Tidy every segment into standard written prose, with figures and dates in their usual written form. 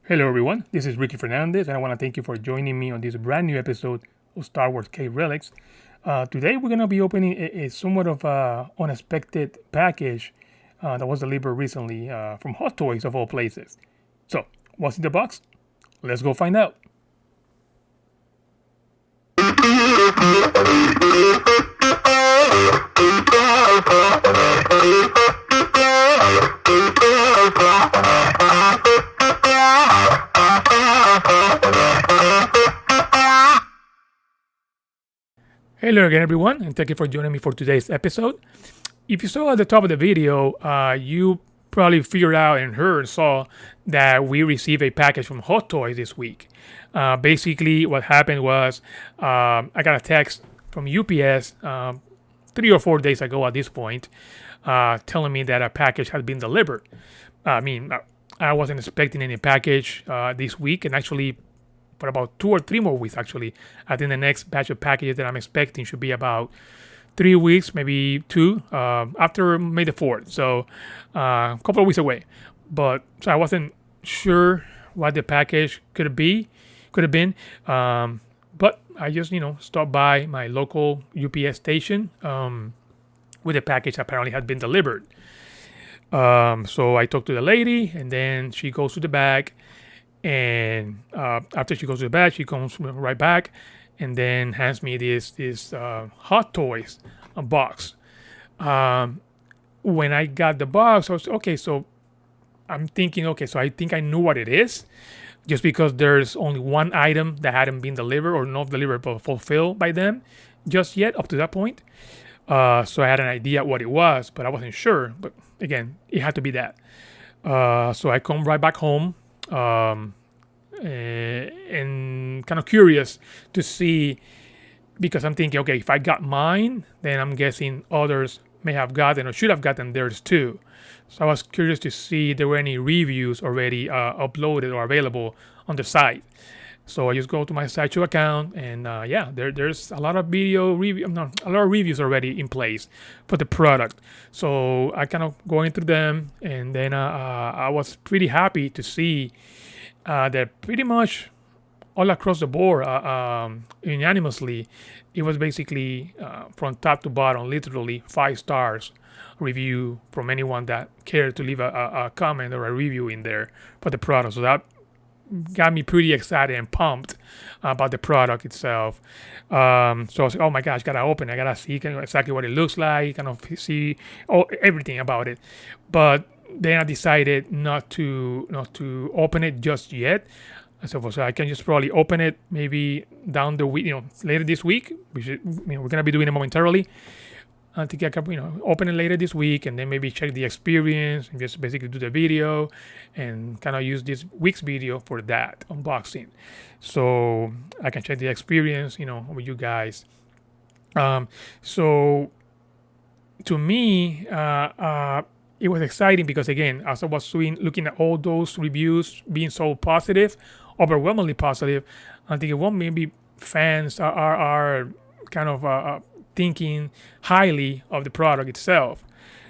Hello, everyone. This is Ricky Fernandez, and I want to thank you for joining me on this brand new episode of Star Wars K Relics. Today, we're going to be opening a somewhat of unexpected package that was delivered recently from Hot Toys, of all places. So, what's in the box? Let's go find out. Hello again, everyone, and thank you for joining me for today's episode. If you saw at the top of the video, you probably figured out and heard, saw that we received a package from Hot Toys this week. Basically, what happened was I got a text from UPS 3 or 4 days ago at this point, telling me that a package had been delivered. I wasn't expecting any package this week, and actually for about 2 or 3 more weeks, actually. I think the next batch of packages that I'm expecting should be about 3 weeks, maybe two, after May the 4th. So a couple of weeks away. But so I wasn't sure what the package could have been. But I just, stopped by my local UPS station with a package apparently had been delivered. So I talked to the lady, and then she goes to the bag. And after she goes to the bag, she comes right back and then hands me this Hot Toys box. When I got the box, I was okay. So I'm thinking, okay, so I think I knew what it is, just because there's only one item that hadn't been delivered or not delivered but fulfilled by them just yet up to that point. So I had an idea what it was, but I wasn't sure. But again, it had to be that. So I come right back home. And kind of curious to see, because I'm thinking, okay, if I got mine, then I'm guessing others may have gotten or should have gotten theirs too. So I was curious to see if there were any reviews already uploaded or available on the site. So I just go to my Sideshow account, and there's a lot of a lot of reviews already in place for the product. So I kind of going through them, and then I was pretty happy to see that pretty much all across the board, unanimously, it was basically from top to bottom, literally 5 stars review from anyone that cared to leave a comment or a review in there for the product. So that got me pretty excited and pumped about the product itself. So I was like, oh my gosh, gotta open it. I gotta see kind of exactly what it looks like, kind of see everything about it. But then I decided not to open it just yet. So I can just probably open it maybe down the week, later this week. We're gonna be doing it momentarily. I think I can, open it later this week, and then maybe check the experience and just basically do the video and kind of use this week's video for that unboxing. So I can check the experience, with you guys. So to me, it was exciting because, again, as I was looking at all those reviews being so positive, overwhelmingly positive, I think maybe fans are kind of thinking highly of the product itself.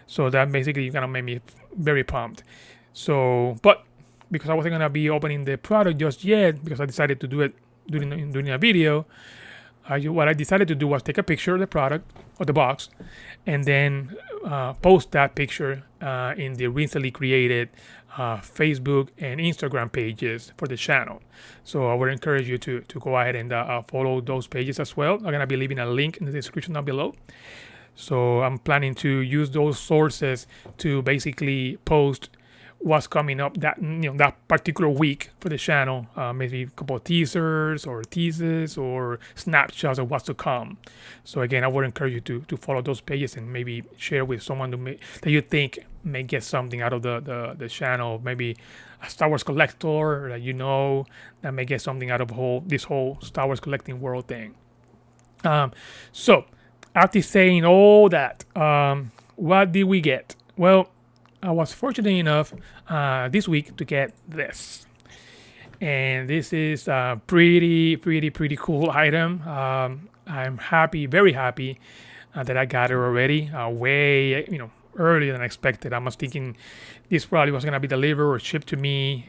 So that basically kind of made me very pumped. So, but because I wasn't gonna be opening the product just yet, because I decided to do it during a video, what I decided to do was take a picture of the product or the box, and then post that picture in the recently created Facebook and Instagram pages for the channel. So I would encourage you to go ahead and follow those pages as well. I'm gonna be leaving a link in the description down below. So I'm planning to use those sources to basically post what's coming up that particular week for the channel. Maybe a couple of teasers or teases or snapshots of what's to come. So again, I would encourage you to follow those pages and maybe share with someone that you think may get something out of the channel. Maybe a Star Wars collector that may get something out of this whole Star Wars collecting world thing. So after saying all that, what did we get? Well, I was fortunate enough this week to get this. And this is a pretty cool item. I'm happy, very happy that I got it already, way earlier than expected. I was thinking this probably was gonna be delivered or shipped to me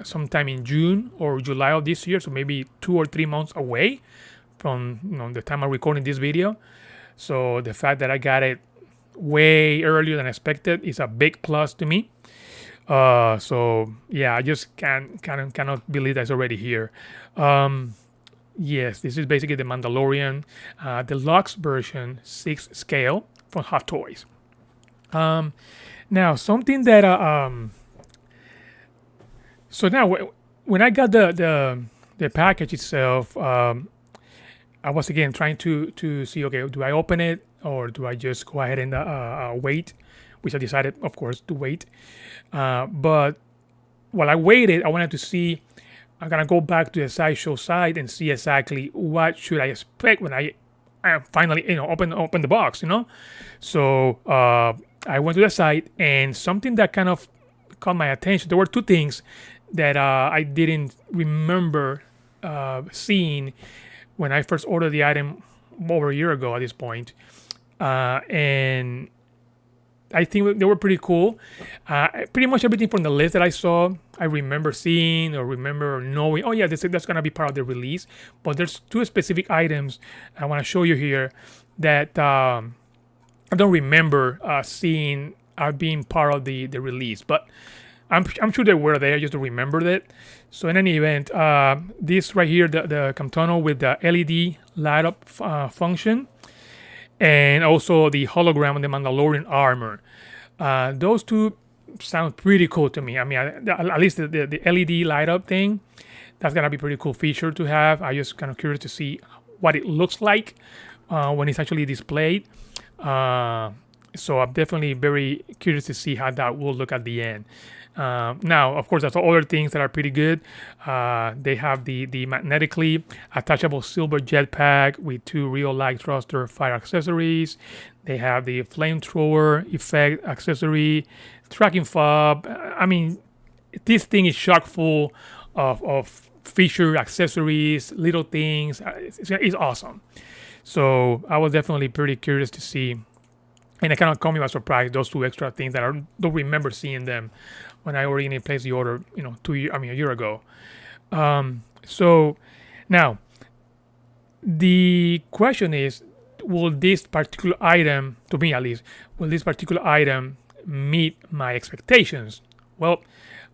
sometime in June or July of this year, so maybe 2 or 3 months away from the time I'm recording this video. So the fact that I got it way earlier than expected is a big plus to me. So yeah, I just cannot believe that's already here. Yes, this is basically the Mandalorian Deluxe version 6 scale from Hot Toys. Now something that so now when I got the package itself, I was again trying to see, okay, do I open it or do I just go ahead and wait? Which I decided, of course, to wait. But while I waited, I wanted to see. I'm gonna go back to the Sideshow site and see exactly what should I expect when I finally open the box. So I went to the site, and something that kind of caught my attention. There were two things that I didn't remember seeing when I first ordered the item over a year ago at this point, and I think they were pretty cool. Pretty much everything from the list that I saw, I remember seeing or remember knowing, oh yeah, that's going to be part of the release. But there's two specific items I want to show you here that I don't remember seeing being part of the release. But I'm sure they were there, just to remember that. So in any event, this right here, the Camtono with the LED light up function, and also the hologram of the Mandalorian armor. Those two sound pretty cool to me. I mean, at least the LED light up thing, that's gonna be a pretty cool feature to have. I'm just kind of curious to see what it looks like when it's actually displayed. So I'm definitely very curious to see how that will look at the end. Now, of course, there's other things that are pretty good. They have the magnetically attachable silver jetpack with 2 real light thruster fire accessories. They have the flamethrower effect accessory, tracking fob. I mean, this thing is chock full of feature accessories, little things. It's awesome. So I was definitely pretty curious to see. And it kind of caught me by surprise, those two extra things that I don't remember seeing them when I originally placed the order, a year ago. So now, the question is, will this particular item, to me at least, will this particular item meet my expectations? Well,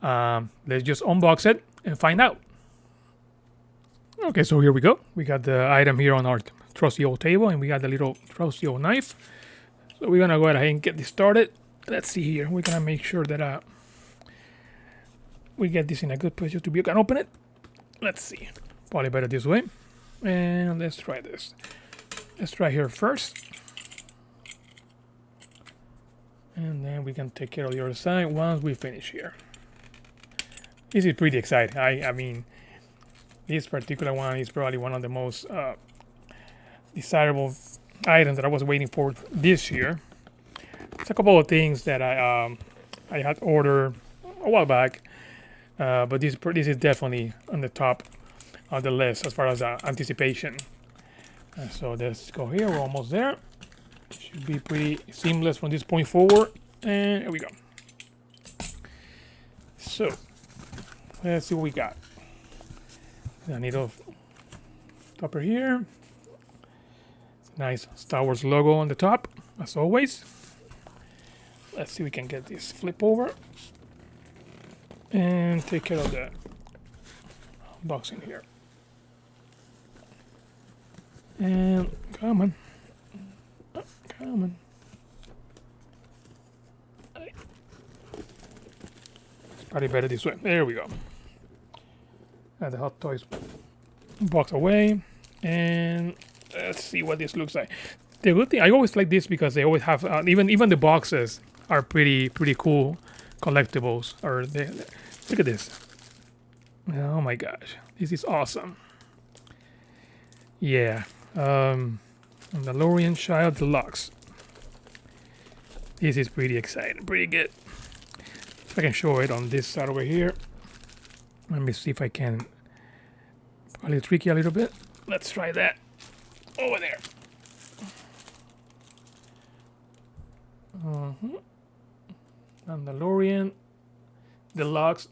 let's just unbox it and find out. Okay, so here we go. We got the item here on our trusty old table, and we got the little trusty old knife. So we're gonna go ahead and get this started. Let's see here. We're gonna make sure that we get this in a good position to be able to open it. Let's see. Probably better this way. And let's try this. Let's try here first. And then we can take care of the other side once we finish here. This is pretty exciting. I mean, this particular one is probably one of the most desirable items that I was waiting for this year. It's a couple of things that I had ordered a while back, but this is definitely on the top of the list as far as anticipation. So let's go here. We're almost there. Should be pretty seamless from this point forward. And here we go. So let's see what we got. A needle topper here. Nice Star Wars logo on the top, as always. Let's see if we can get this flip over and take care of the unboxing here. And come on. Oh, come on. It's probably better this way. There we go. Got the Hot Toys box away. And let's see what this looks like. The good thing, I always like this because they always have even the boxes are pretty cool collectibles. Look at this. Oh my gosh, this is awesome. Yeah, Mandalorian Child Deluxe. This is pretty exciting, pretty good. If I can show it on this side over here. Let me see if I can. Probably tricky a little bit. Let's try that. Over there. Mandalorian Deluxe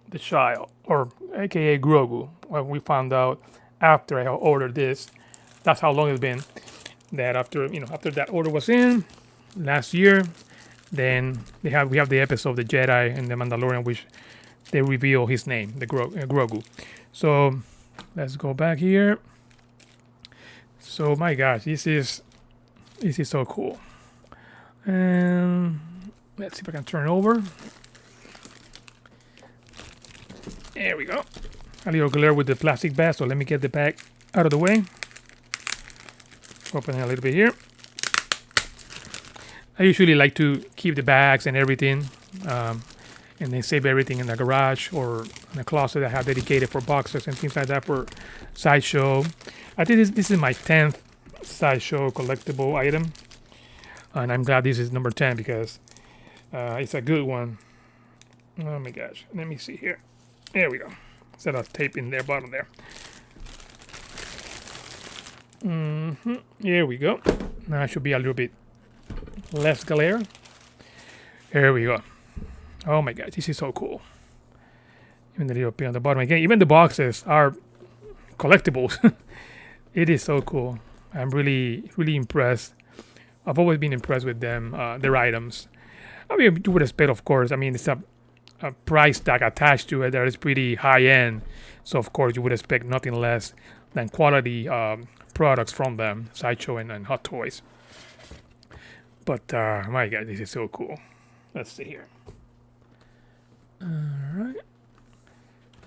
the child, or aka Grogu. When we found out after I ordered this, that's how long it's been. That after that order was in last year, then we have the episode of the Jedi and the Mandalorian, which they reveal his name, the Grogu. So let's go back here. So my gosh, this is so cool. And let's see if I can turn it over. There we go. A little glare with the plastic bag, so let me get the bag out of the way. Open it a little bit here. I usually like to keep the bags and everything, and then save everything in the garage or in a closet I have dedicated for boxes and things like that for Sideshow. I think this is my 10th Sideshow collectible item, and I'm glad this is number 10 because it's a good one. Oh my gosh, let me see here. There we go. Instead of tape in there, bottom there. Here we go. Now it should be a little bit less glare. There we go. Oh my god, this is so cool. Even the little pin on the bottom. Again, even the boxes are collectibles. It is so cool. I'm really impressed. I've always been impressed with them, their items. I mean, you would expect, of course. I mean, it's a price tag attached to it that is pretty high end. So of course you would expect nothing less than quality products from them, Sideshow and Hot Toys. But my god, this is so cool. Let's see here. All right.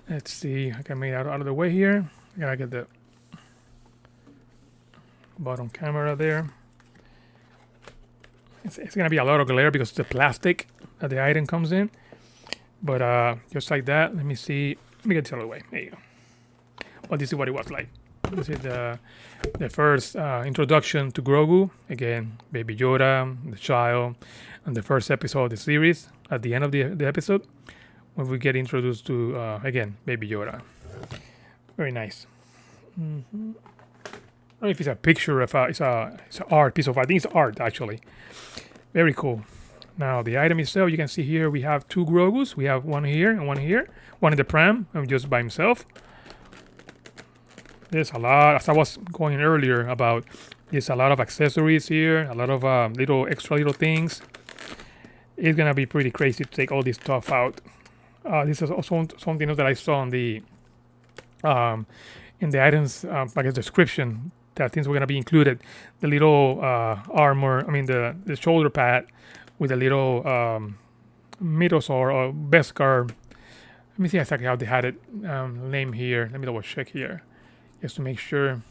Let's see. I can make it out of the way here. I gotta get the bottom camera there. It's gonna be a lot of glare because it's the plastic that the item comes in. But just like that, let me see. Let me get this out of the way. There you go. Well, this is what it was like. This is the first introduction to Grogu. Again, Baby Yoda, the child, and the first episode of the series. At the end of the episode, when we get introduced to again Baby Yoda. Very nice. I don't know if it's a picture of it's an art piece of. I think it's art actually. Very cool. Now the item itself, you can see here we have two Grogus. We have one here and one here. One in the pram and just by himself. There's a lot, as I was going earlier about, there's a lot of accessories here, a lot of extra little things. It's gonna be pretty crazy to take all this stuff out. This is also something else that I saw in the items, like a description, that things were gonna be included. The little armor, I mean the shoulder pad with a little Mythosaur or Beskar. Let me see exactly how they had it named here. Let me double check here, just to make sure.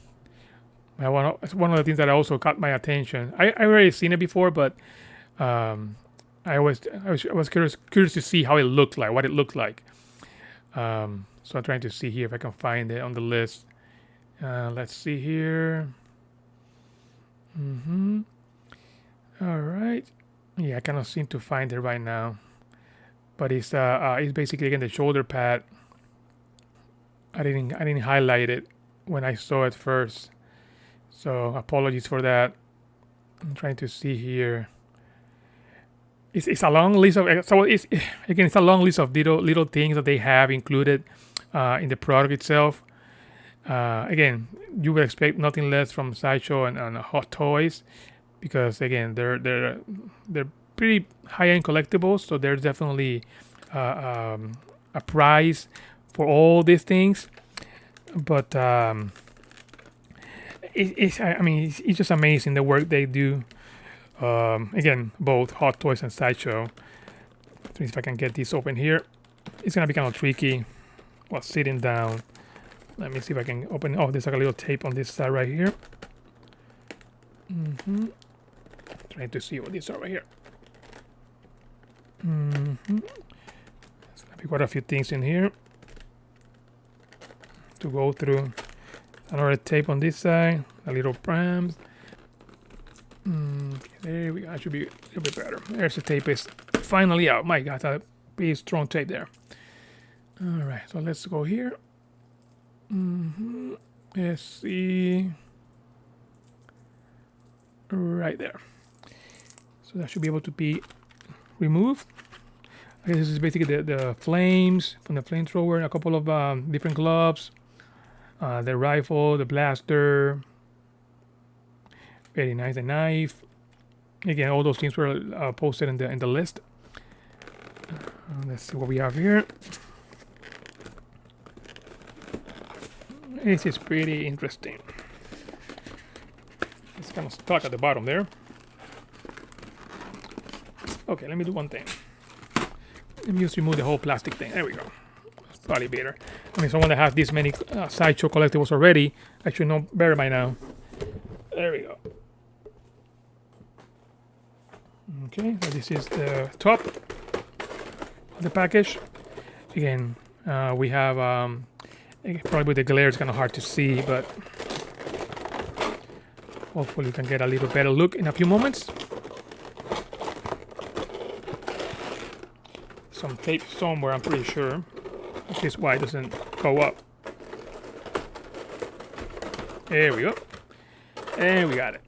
It's one of the things that also caught my attention. I already seen it before, but I was curious to see how it looked like, what it looked like. So I'm trying to see here if I can find it on the list. Let's see here. All right. Yeah, I cannot seem to find it right now. But it's basically again the shoulder pad. I didn't highlight it when I saw it first, so apologies for that. I'm trying to see here. It's a long list of it's a long list of little things that they have included in the product itself. Again, you would expect nothing less from Sideshow and Hot Toys, because again they're pretty high-end collectibles, so there's definitely a price for all these things. But it's just amazing the work they do. Again, both Hot Toys and Sideshow. Let me see if I can get this open here. It's gonna be kind of tricky while sitting down. Let me see if I can open. Oh, there's like a little tape on this side right here. Trying to see what these are right here. There's gonna be quite a few things in here to go through. Another tape on this side, a little prams. There we go. That should be a little bit better. There's the tape is finally out. My God, a pretty strong tape there. All right, so let's go here. Let's see. Right there. So that should be able to be removed. Okay, this is basically the flames from the flamethrower, a couple of different gloves, the rifle, the blaster. Very nice, the knife. Again, all those things were posted in the list. Let's see what we have here. This is pretty interesting. It's kind of stuck at the bottom there. Okay, let me do one thing. Let me just remove the whole plastic thing. There we go. It's probably better. I mean, someone that has this many Sideshow collectibles already, I should know better by now. There we go. Okay, so this is the top of the package. Again, we have probably with the glare it's kind of hard to see, but hopefully you can get a little better look in a few moments. Some tape somewhere, I'm pretty sure. This is why it doesn't go up. There we go. And we got it.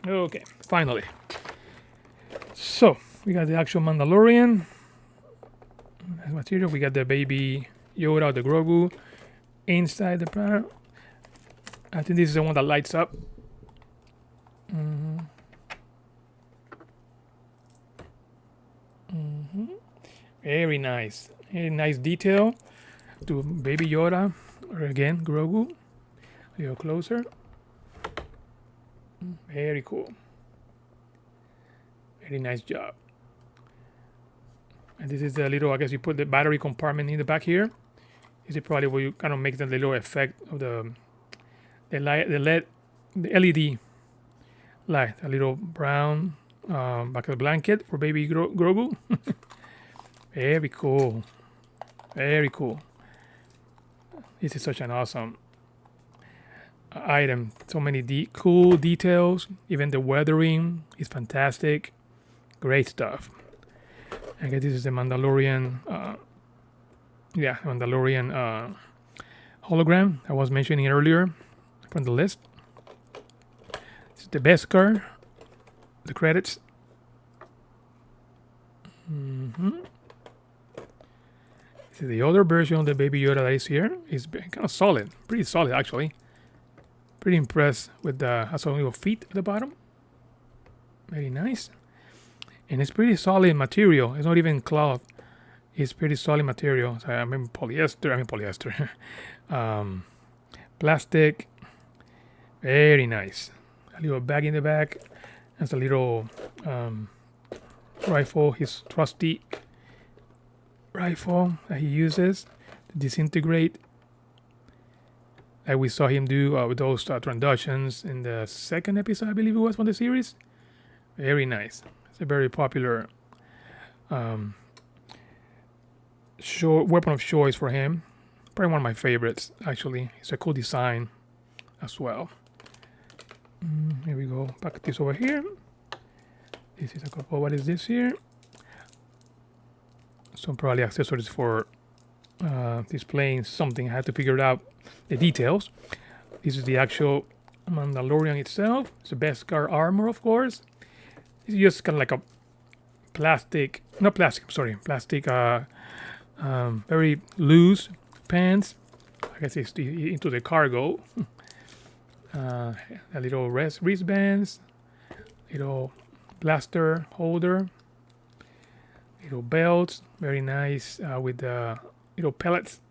Okay, finally. So, we got the actual Mandalorian as material. We got the baby Yoda, the Grogu, inside the panel. I think this is the one that lights up. Very nice. Very nice detail to baby Yoda, or again, Grogu. A little closer. Very cool. Very nice job. And this is the little, I guess you put the battery compartment in the back here. This is probably where you kind of make the little effect of the light, the LED light. A little brown back of the blanket for baby Grogu. Very cool. Very cool. This is such an awesome item. So many cool details. Even the weathering is fantastic. Great stuff. I guess this is the Mandalorian. Mandalorian hologram I was mentioning earlier from the list. This is the best card. The credits. This is the other version of the Baby Yoda that is here. It's kind of solid. Pretty solid, actually. Pretty impressed with the has some little feet at the bottom. Very nice. And it's pretty solid material. It's not even cloth. It's pretty solid material. So, polyester. Plastic. Very nice. A little bag in the back. There's a little rifle. His trusty rifle that he uses to disintegrate. Like we saw him do with those Tranductions in the second episode, I believe it was, from the series. Very nice. It's a very popular weapon of choice for him. Probably one of my favorites, actually. It's a cool design as well. Here we go. Back this over here. This is a couple. What is this here? Some probably accessories for displaying something. I had to figure out the details. This is the actual Mandalorian itself. It's the Beskar armor, of course. It's just kind of like a plastic, very loose pants. I guess it's into the cargo. A little wristbands, little blaster holder, little belts, very nice with the little pellets.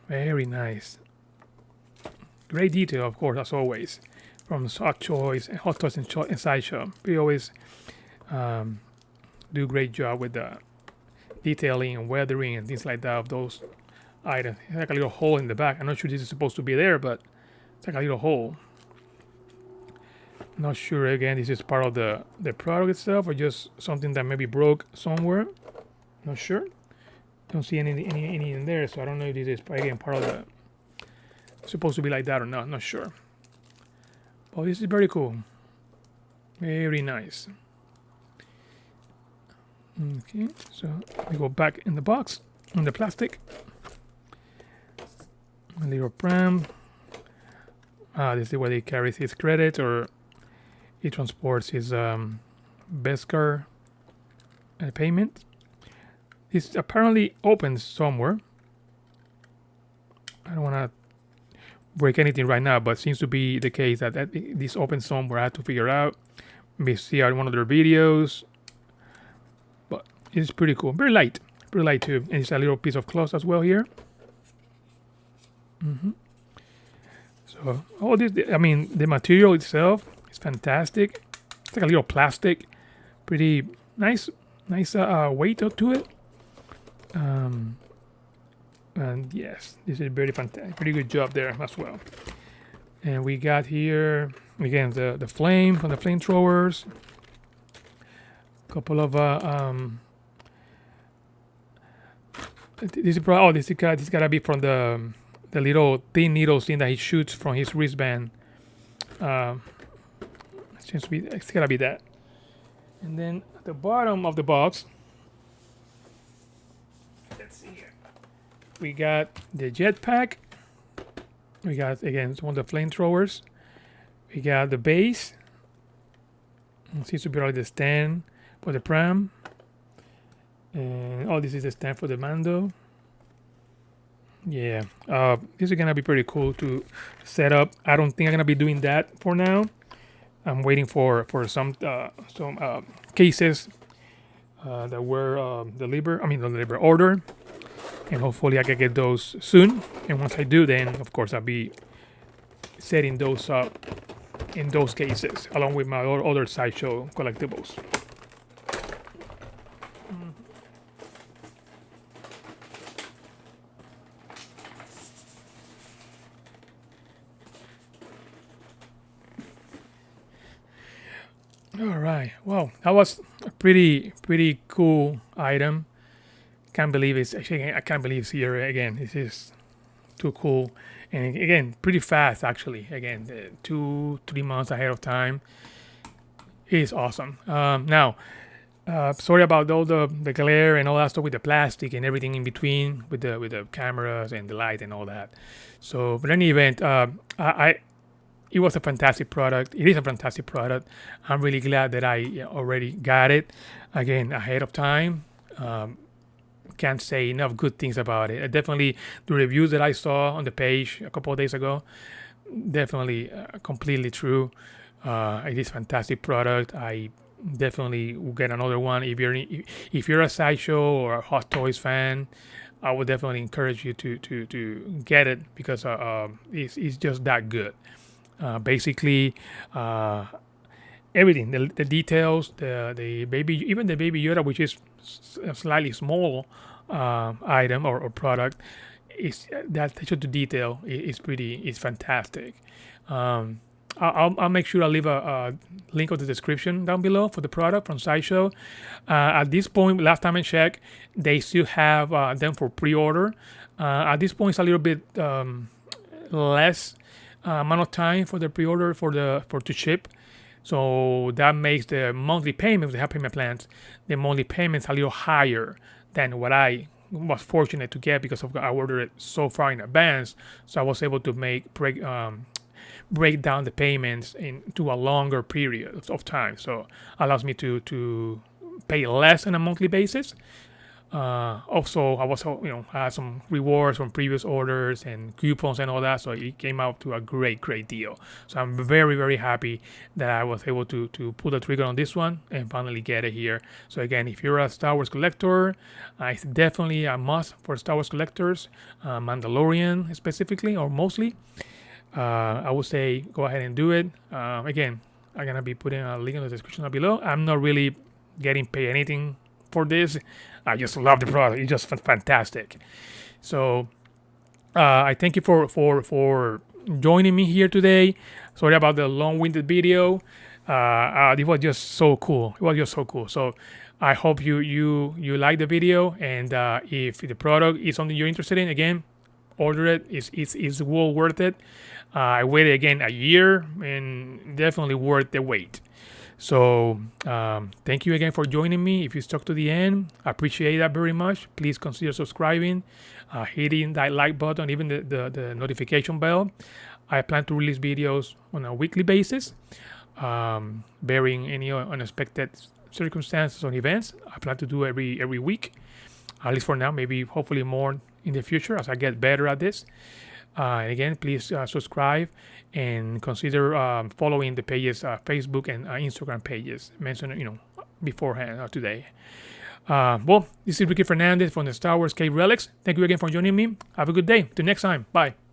Very nice. Great detail, of course, as always, from Hot Toys and Sideshow. We always do a great job with the detailing and weathering and things like that of those items. It's like a little hole in the back. I'm not sure this is supposed to be there, but it's like a little hole. Not sure, again, this is part of the product itself or just something that maybe broke somewhere. Not sure. Don't see any in there, so I don't know if this is, again, part of the... supposed to be like that or not. Not sure. But this is very cool. Very nice. Okay, so we go back in the box, in the plastic. A little pram. This is where he carries his credits, or he transports his Beskar payment. This apparently opens somewhere. I don't want to break anything right now, but seems to be the case that this opens somewhere. I have to figure out. Maybe see out one of their videos. But it's pretty cool. Very light too. And it's a little piece of cloth as well here. So all this, I mean, the material itself is fantastic. It's like a little plastic, pretty nice weight to it. And yes, this is very fantastic. Pretty good job there as well. And we got here again the flame from the flamethrowers. A couple of this gotta be from the little thin needles thing that he shoots from his wristband. It's gotta be that. And then at the bottom of the box, let's see here. We got the jetpack. We got again one of the flamethrowers. We got the base. It seems to be like the stand for the pram. And this is the stand for the Mando. Yeah, this is gonna be pretty cool to set up. I don't think I'm gonna be doing that for now. I'm waiting for some cases that were delivered order, and hopefully I can get those soon. And once I do, then of course I'll be setting those up in those cases along with my other Sideshow collectibles. All right. Well, that was a pretty cool item. Can't believe it's actually. I can't believe it's here again. This is too cool, and again, pretty fast actually. Again, 2-3 months ahead of time. It's awesome. Now, sorry about all the glare and all that stuff with the plastic and everything in between with the cameras and the light and all that. So, but in any event, it was a fantastic product. It is a fantastic product. I'm really glad that I already got it again ahead of time. Can't say enough good things about it. Definitely the reviews that I saw on the page a couple of days ago, definitely completely true. It is a fantastic product. I definitely will get another one. If you're a Sideshow or a Hot Toys fan, I would definitely encourage you to get it because it's just that good. Basically, everything, the details, the baby, even the Baby Yoda, which is a slightly small item or product, is that attention to detail is fantastic. I'll make sure I leave a link of the description down below for the product from Sideshow. At this point, last time I checked, they still have them for pre-order. At this point, it's a little bit less amount of time for the pre-order to ship, so that makes the monthly payments, the payment plans, the monthly payments a little higher than what I was fortunate to get because I ordered it so far in advance. So I was able to break down the payments into a longer period of time. So allows me to pay less on a monthly basis. Also, I had some rewards from previous orders and coupons and all that, so it came out to a great deal. So I'm very happy that I was able to pull the trigger on this one and finally get it here. So again, if you're a Star Wars collector, it's definitely a must for Star Wars collectors, Mandalorian specifically or mostly. I would say go ahead and do it. Again, I'm gonna be putting a link in the description down below. I'm not really getting paid anything for this. I just love the product. It's just fantastic. So I thank you for joining me here today. Sorry about the long-winded video. It was just so cool. So I hope you like the video, and if the product is something you're interested in, again, order it. It's well worth it. I waited again a year, and definitely worth the wait. So thank you again for joining me. If you stuck to the end, I appreciate that very much. Please consider subscribing, hitting that like button, even the notification bell. I plan to release videos on a weekly basis, bearing any unexpected circumstances or events, I plan to do every week, at least for now. Maybe hopefully more in the future as I get better at this. And again, please subscribe and consider following the pages, Facebook and Instagram pages mentioned, beforehand today. Well, this is Ricky Fernandez from the Star Wars Cave Relics. Thank you again for joining me. Have a good day. Till next time. Bye.